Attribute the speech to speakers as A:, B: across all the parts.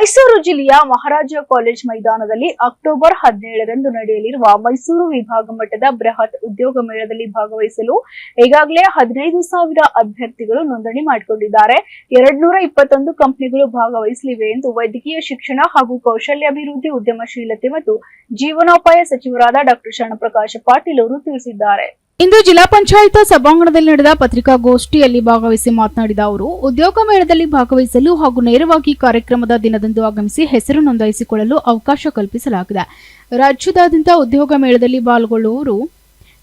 A: ಮೈಸೂರು ಜಿಲ್ಲೆಯ ಮಹಾರಾಜ ಕಾಲೇಜ್ ಮೈದಾನದಲ್ಲಿ ಅಕ್ಟೋಬರ್ 17ರಂದು ನಡೆಯಲಿರುವ ಮೈಸೂರು ವಿಭಾಗ ಮಟ್ಟದ ಬೃಹತ್ ಉದ್ಯೋಗ ಮೇಳದಲ್ಲಿ ಭಾಗವಹಿಸಲು ಈಗಾಗಲೇ 15,000 ಅಭ್ಯರ್ಥಿಗಳು ನೋಂದಣಿ ಮಾಡಿಕೊಂಡಿದ್ದಾರೆ. 221 ಕಂಪನಿಗಳು ಭಾಗವಹಿಸಲಿವೆ ಎಂದು ವೈದ್ಯಕೀಯ ಶಿಕ್ಷಣ ಹಾಗೂ ಕೌಶಲ್ಯಾಭಿವೃದ್ಧಿ, ಉದ್ಯಮಶೀಲತೆ ಮತ್ತು ಜೀವನೋಪಾಯ ಸಚಿವರಾದ ಡಾ ಶರಣಪ್ರಕಾಶ ಪಾಟೀಲ್ ಅವರು ತಿಳಿಸಿದ್ದಾರೆ. ಇಂದು ಜಿಲ್ಲಾ ಪಂಚಾಯತ್ ಸಭಾಂಗಣದಲ್ಲಿ ನಡೆದ ಪತ್ರಿಕಾಗೋಷ್ಠಿಯಲ್ಲಿ ಭಾಗವಹಿಸಿ ಮಾತನಾಡಿದ ಅವರು, ಉದ್ಯೋಗ ಮೇಳದಲ್ಲಿ ಭಾಗವಹಿಸಲು ಹಾಗೂ ನೇರವಾಗಿ ಕಾರ್ಯಕ್ರಮದ ದಿನದಂದು ಆಗಮಿಸಿ ಹೆಸರು ನೋಂದಾಯಿಸಿಕೊಳ್ಳಲು ಅವಕಾಶ ಕಲ್ಪಿಸಲಾಗಿದೆ. ರಾಜ್ಯದಾದ್ಯಂತ ಉದ್ಯೋಗ ಮೇಳದಲ್ಲಿ ಪಾಲ್ಗೊಳ್ಳುವವರು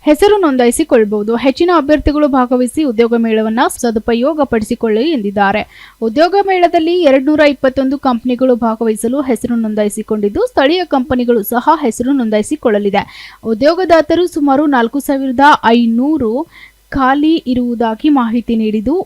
A: ಹೆಸರು ನೋಂದಾಯಿಸಿಕೊಳ್ಳಬಹುದು. ಹೆಚ್ಚಿನ ಅಭ್ಯರ್ಥಿಗಳು ಭಾಗವಹಿಸಿ ಉದ್ಯೋಗ ಮೇಳವನ್ನು ಸದುಪಯೋಗಪಡಿಸಿಕೊಳ್ಳಿ ಎಂದಿದ್ದಾರೆ. ಉದ್ಯೋಗ ಮೇಳದಲ್ಲಿ 221 ಕಂಪನಿಗಳು ಭಾಗವಹಿಸಲು ಹೆಸರು ನೋಂದಾಯಿಸಿಕೊಂಡಿದ್ದು, ಸ್ಥಳೀಯ ಕಂಪನಿಗಳು ಸಹ ಹೆಸರು ನೋಂದಾಯಿಸಿಕೊಳ್ಳಲಿದೆ. ಉದ್ಯೋಗದಾತರು ಸುಮಾರು 4,500 ಖಾಲಿ ಇರುವುದಾಗಿ ಮಾಹಿತಿ ನೀಡಿದ್ದು,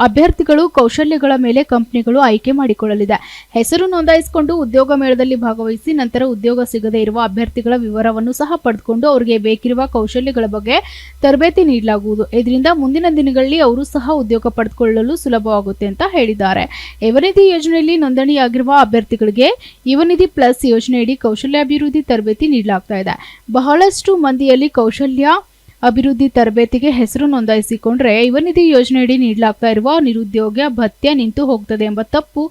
A: ಅಭ್ಯರ್ಥಿಗಳು ಕೌಶಲ್ಯಗಳ ಮೇಲೆ ಕಂಪನಿಗಳು ಆಯ್ಕೆ ಮಾಡಿಕೊಳ್ಳಲಿದೆ. ಹೆಸರು ನೋಂದಾಯಿಸಿಕೊಂಡು ಉದ್ಯೋಗ ಮೇಳದಲ್ಲಿ ಭಾಗವಹಿಸಿ ನಂತರ ಉದ್ಯೋಗ ಸಿಗದೇ ಇರುವ ಅಭ್ಯರ್ಥಿಗಳ ವಿವರವನ್ನು ಸಹ ಪಡೆದುಕೊಂಡು ಅವರಿಗೆ ಬೇಕಿರುವ ಕೌಶಲ್ಯಗಳ ಬಗ್ಗೆ ತರಬೇತಿ ನೀಡಲಾಗುವುದು. ಇದರಿಂದ ಮುಂದಿನ ದಿನಗಳಲ್ಲಿ ಅವರು ಸಹ ಉದ್ಯೋಗ ಪಡೆದುಕೊಳ್ಳಲು ಸುಲಭವಾಗುತ್ತೆ ಅಂತ ಹೇಳಿದ್ದಾರೆ. ಯುವನಿಧಿ ಯೋಜನೆಯಲ್ಲಿ ನೋಂದಣಿಯಾಗಿರುವ ಅಭ್ಯರ್ಥಿಗಳಿಗೆ ಯುವನಿಧಿ ಪ್ಲಸ್ ಯೋಜನೆಯಡಿ ಕೌಶಲ್ಯಾಭಿವೃದ್ಧಿ ತರಬೇತಿ ನೀಡಲಾಗ್ತಾ ಇದೆ. ಬಹಳಷ್ಟು ಮಂದಿಯಲ್ಲಿ ಕೌಶಲ್ಯ ಅಭಿವೃದ್ಧಿ ತರಬೇತಿಗೆ ಹೆಸರು ನೋಂದಾಯಿಸಿಕೊಂಡ್ರೆ ಯುವನಿಧಿ ಯೋಜನೆಯಡಿ ನೀಡಲಾಗ್ತಾ ಇರುವ ನಿರುದ್ಯೋಗ ಭತ್ಯೆ ನಿಂತು ಹೋಗ್ತದೆ ಎಂಬ ತಪ್ಪು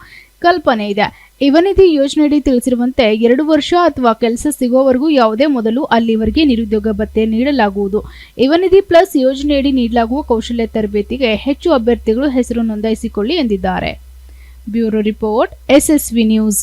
A: ಕಲ್ಪನೆ ಇದೆ. ಯುವನಿಧಿ ಯೋಜನೆಯಡಿ ತಿಳಿಸಿರುವಂತೆ 2 ವರ್ಷ ಅಥವಾ ಕೆಲಸ ಸಿಗುವವರೆಗೂ ಯಾವುದೇ ಮೊದಲು ಅಲ್ಲಿವರೆಗೆ ನಿರುದ್ಯೋಗ ಭತ್ಯೆ ನೀಡಲಾಗುವುದು. ಯುವನಿಧಿ ಪ್ಲಸ್ ಯೋಜನೆಯಡಿ ನೀಡಲಾಗುವ ಕೌಶಲ್ಯ ತರಬೇತಿಗೆ ಹೆಚ್ಚು ಅಭ್ಯರ್ಥಿಗಳು ಹೆಸರು ನೋಂದಾಯಿಸಿಕೊಳ್ಳಿ ಎಂದಿದ್ದಾರೆ. Bureau report, SSV news.